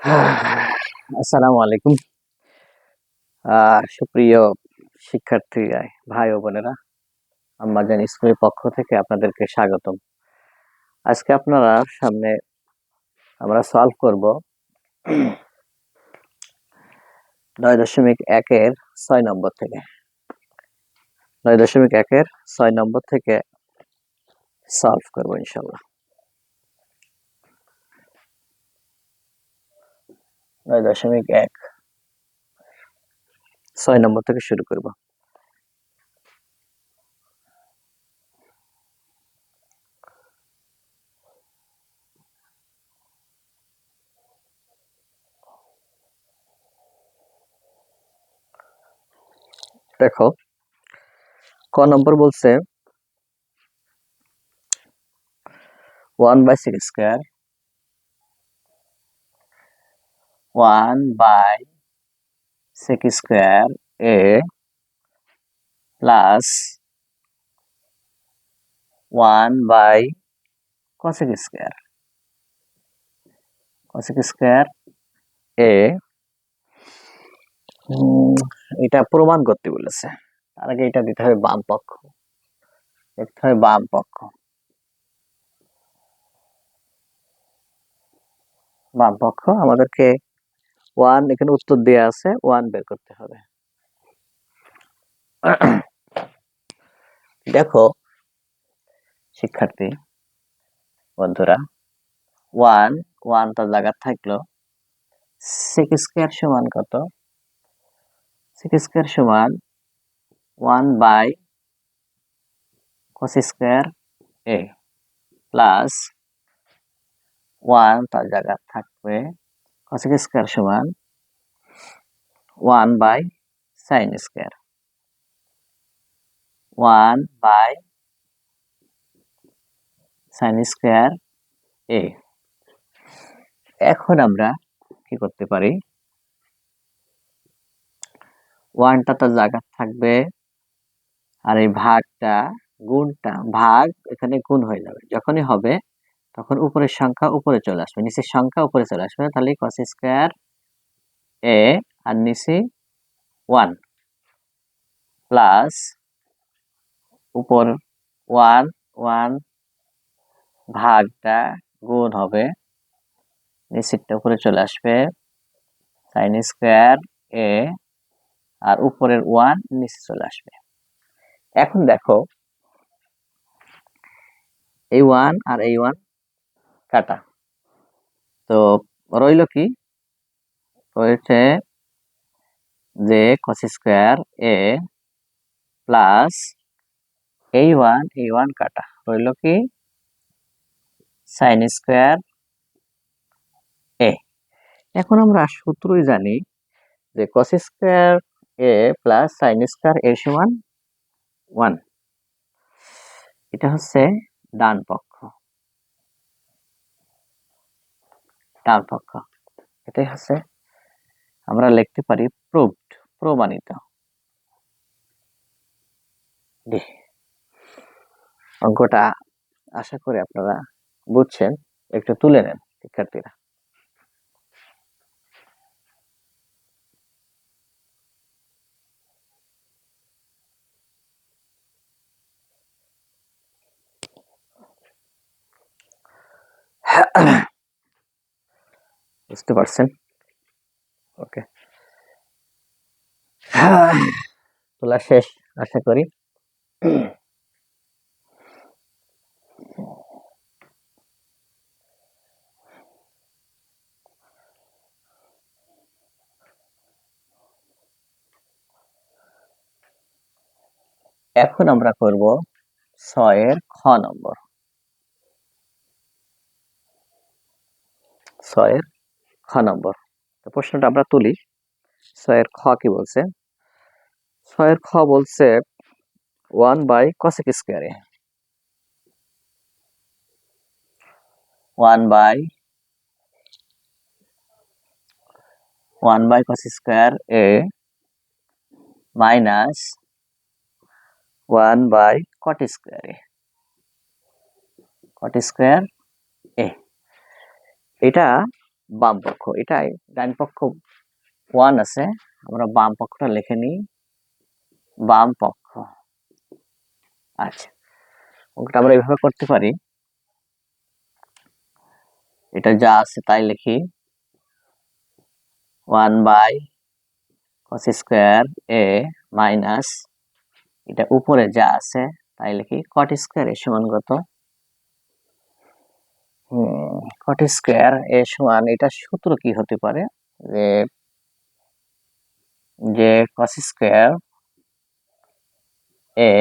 আসসালামু আলাইকুম। সুপ্রিয় শিক্ষার্থী ভাই ও বোনেরা, আম্মাজান স্কুলের পক্ষ থেকে আপনাদেরকে স্বাগতম। আজকে আপনারা সামনে আমরা সলভ করব 9.1-এর 6 নম্বর থেকে। 9.1-এর 6 নম্বর থেকে সলভ করব ইনশাআল্লাহ। 9.1 6 নম্বর থেকে শুরু করব। দেখো, ক নম্বর বলছে 1/6 square 1/6 square a plus 1/cosec square a এটা প্রমাণ করতে বলেছে। তার আগে এটা দিতে হবে বাম পক্ষ, দেখতে হবে বাম পক্ষ। বাম পক্ষ আমাদেরকে 1 এখানে উত্তর দেওয়া আছে, 1 বের করতে হবে। দেখো শিক্ষার্থী বন্ধুরা, 1 তার জায়গা থাকলো, sec স্কয়ার সমান কত? sec স্কয়ার সমান 1/cos স্কয়ার a প্লাস 1 তার জায়গা থাকবে cosec স্কয়ার সমান 1/sin square 1/sin square a। এখন আমরা কি করতে পারি? 1টা তার জায়গা থাকবে, আর এই ভাগটা গুণটা ভাগ এখানে গুণ হয়ে যাবে। যখনই হবে তখন উপরের সংখ্যা উপরে চলে আসবে, নিচের সংখ্যা উপরে চলে আসবে। তাহলে cos স্কয়ার a আর নিচে 1 প্লাস উপর 1 1 ভাগটা গুণ হবে, নিচেরটা উপরে চলে আসবে, sin স্কয়ার a আর উপরের 1 নিচে চলে আসবে। এখন দেখো এই 1 আর এই 1 কাটা, তো রইল কি? রয়েছে যে cos স্কয়ার a প্লাস এই 1 কাটা, রইল কি? sin square a। এখন আমরা সূত্রই জানি যে cos square a plus sin square a সমান 1। এটা হচ্ছে ডান পক্ষ, ডান পক্ষ। এটাই হচ্ছে আমরা লিখতে পারি প্রুভড, প্রমাণিত। অঙ্কটা আশা করি আপনারা বুঝছেন, একটু তুলে নেন শিক্ষার্থীরা। বুঝতে পারছেন? ওকে, তোলা শেষ আশা করি। এখন আমরা করব 6-এর খ নম্বর। 6-এর খ নম্বর প্রশ্নটা আমরা তুলি। 6-এর খ কি বলছে? 6-এর খ বলছে 1/cosec square a 1/cos square a minus 1/cot square a, cot square a। এটা বাম পক্ষ, এটাই ডান পক্ষ 1 আছে, আমরা বাম পক্ষটা লিখে নিই, বাম পক্ষ। আচ্ছা, অঙ্কটা আমরা এভাবে করতে পারি, এটা যা আছে তাই লিখি, 1/cos স্কয়ার a মাইনাস, এটা উপরে যা আছে তাই লিখি, cot স্কয়ার a সমান কত, cot স্কয়ার a সমান, এটা সূত্র কি হতে পারে, যে যে cos square a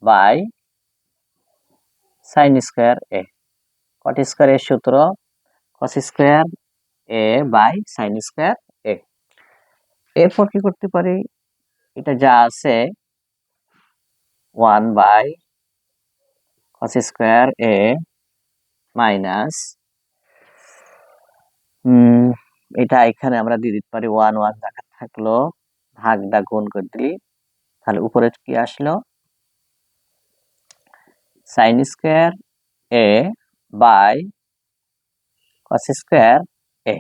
by sin square a, cot square এর সূত্র cos square a by sin square a। এরপর কি করতে পারি, এটা যা আছে 1/cos স্কয়ার a মাইনাস, এটা এখানে আমরা দিয়ে দিতে পারি 1 জায়গা থাকলো, ভাগটা গুণ করে দিই, তাহলে উপরে কি আসলো, sin square a by cos square a।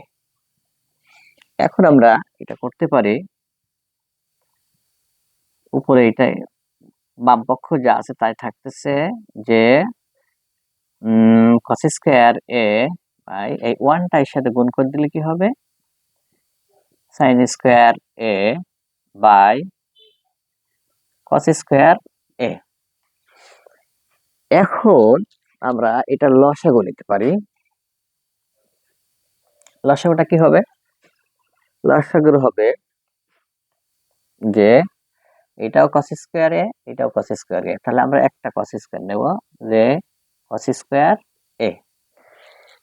এখন আমরা এটা করতে পারি, উপরে এটা বাম পক্ষ যা আছে তাই থাকতেছে, যে cos স্কয়ার a বাই এই 1টা এর সাথে গুণ করে দিলে কি হবে, sin square a by cos square a। এখন আমরা এটা লসাগু নিতে পারি, লসাগুটা কি হবে, লসাগু হবে যে এটাও cos স্কয়ার a এটাও cos স্কয়ার a, তাহলে আমরা একটা cos স্কয়ার নেব, যে cos স্কয়ার a।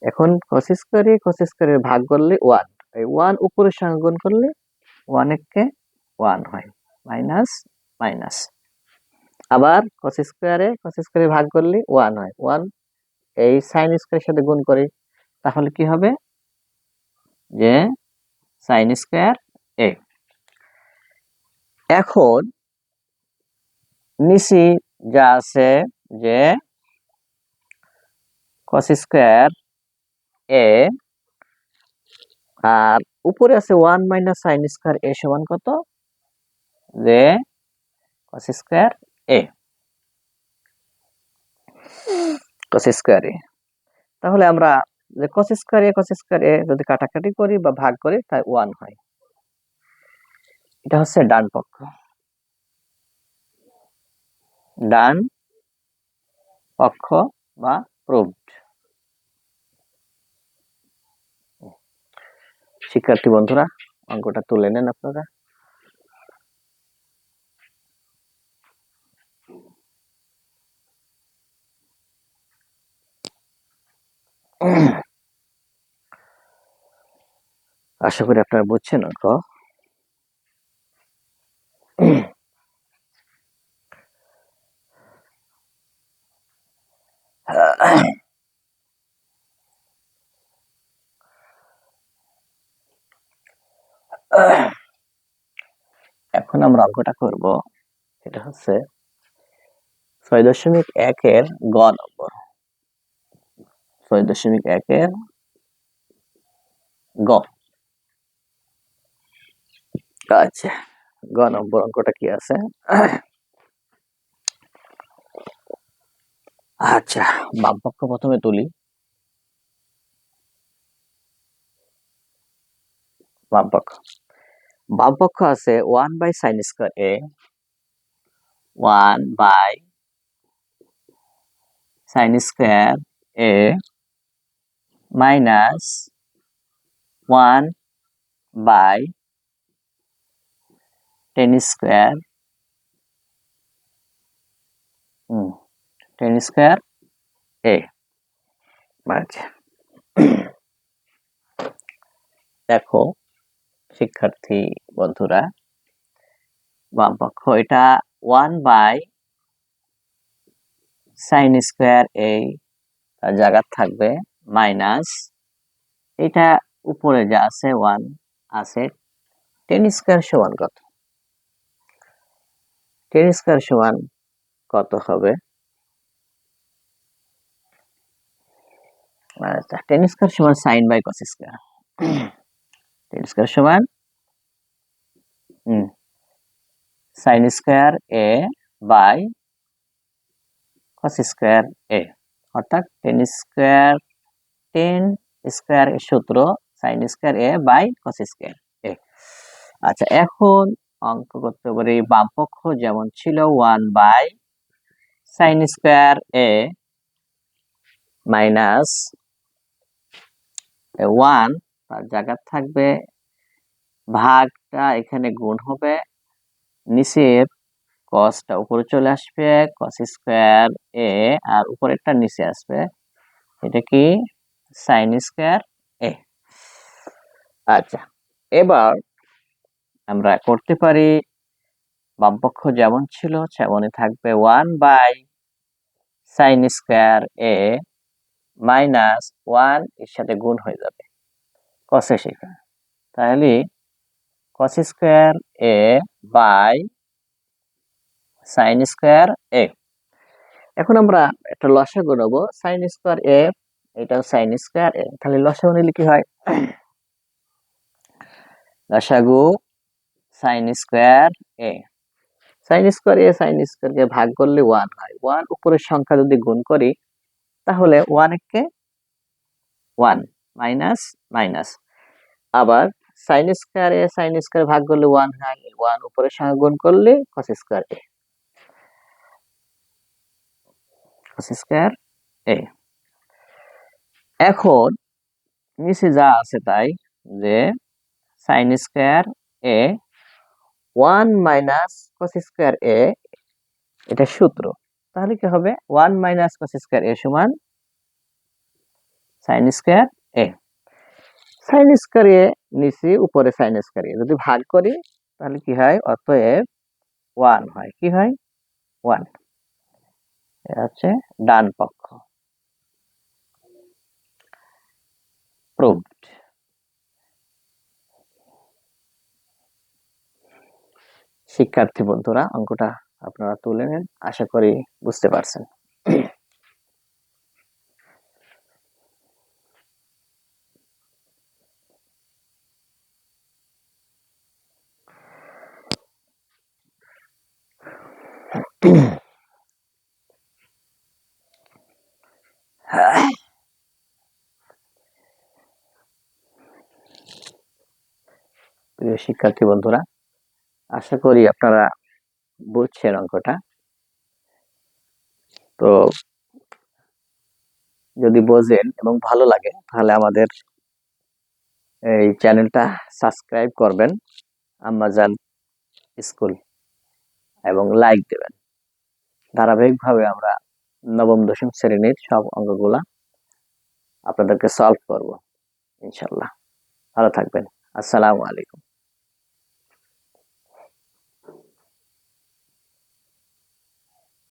এখন cos square a cos square a ভাগ করলে 1, এই 1 উপরের সঙ্গে গুণ করলে 1 একে 1 হয়, মাইনাস মাইনাস, আবার cos square a cos square a ভাগ করলে 1 হয়, 1 এই sin স্কয়ারের সাথে গুণ করি, তাহলে কি হবে, যে sin স্কয়ার a। এখন নিচে যা আছে, যে cos স্কয়ার a, আর উপরে আছে 1 মাইনাস sin স্কয়ার a সমান কত, যে cos square a, cos square a। তাহলে আমরা যে cos square a cos square a যদি কাটাকাটি করি বা ভাগ করি তাই 1 হয়, এটা হচ্ছে ডান পক্ষ, ডান পক্ষ বা প্রুভড। শিক্ষার্থী বন্ধুরা, অঙ্কটা তুলে নেন আপনারা। আশা করি আপনারা বুঝছেন অঙ্ক। এখন আমরা অঙ্কটা করব, এটা হচ্ছে 6.1 এর গ নম্বর, 6.1 এর গ। আচ্ছা, গ নম্বর অঙ্কটা কি আছে, আচ্ছা বাম পক্ষ প্রথমে তুলি, বাম পক্ষ আছে 1 by sin square a, 1 by sin square a minus 1 by tan square, 10 square a। আচ্ছা, দেখো শিক্ষার্থী বন্ধুরা, বাম পক্ষ এটা 1 বাই sin স্কয়ার a জায়গা থাকবে, মাইনাস এটা উপরে যা আছে 1 আছে, 10 স্কয়ার সমান কত, 10 স্কয়ার সমান কত হবে, আচ্ছা 10 স্কয়ার সমান sin by cos square, ten square সমান sine square A by cos square A, অর্থাৎ টেন স্কয়ার এর সূত্র sine square A by cos square A. আচ্ছা, এখন অঙ্ক করতে পারি বাম পক্ষ যেমন ছিল 1 by sine square A minus 1, তার জায়গা থাকবে ভাগটা এখানে গুণ হবে, নিচের কসটা উপরে চলে আসবে কস স্কয়ার এ, আর উপরেরটা নিচে আসবে, এটা কি সাইন স্কয়ার এ। আচ্ছা, এবার আমরা করতে পারি বামপক্ষ যেমন ছিল তেমনই থাকবে 1 by sine square A minus 1 এর সাথে গুণ হয়ে যাবে কসে শিখা, তাহলে cos square A by sine square A. এখন আমরা একটা লসাগু নেব, সাইন স্কয়ার এ, এটা সাইন স্কয়ার এ, তাহলে লসাগু নিলে কি হয়, লসাগু সাইন স্কয়ার এ, সাইন স্কয়ার এ সাইন স্কয়ার কে ভাগ করলে 1 হয়, 1 উপরের সংখ্যা যদি গুণ করি তাহলে 1 কে 1 মাইনাস মাইনাস, আবার সাইন স্কয়ার এ সাইন স্কয়ার ভাগ করলে 1 হয়, 1 উপরের সংখ্যা গুণ করলে কস square A, cos square A. এখন নিচে যা আছে তাই, যে সাইন স্কয়ার এ 1 মাইনাস কস স্কয়ার এ, এটা সূত্র, তাহলে কি হবে 1 মাইনাস কস স্কয়ার এ সমান সাইন স্কয়ার এ। সাইন স্কয়ার এ নিচে উপরে সাইন স্কয়ার এ, যদি ভাগ করি তাহলে কি হয়, অতএব 1 হয়, কি হয় 1, এটা হচ্ছে ডান পক্ষ, প্রুভড। শিক্ষার্থী বন্ধুরা, অঙ্কটা আপনারা তুলে নেন, আশা করি বুঝতে পারছেন। প্রিয় শিক্ষার্থী বন্ধুরা, আশা করি আপনারা বুঝছেন অঙ্কটা। তো যদি বোঝেন এবং ভালো লাগে তাহলে আমাদের এই চ্যানেলটা সাবস্ক্রাইব করবেন, আম্মাজান স্কুল, এবং লাইক দেবেন। ধারাবাহিকভাবে আমরা নবম দশম শ্রেণীর সব অঙ্কগুলা আপনাদেরকে সলভ করব ইনশাল্লাহ। ভালো থাকবেন। আসসালামু আলাইকুম।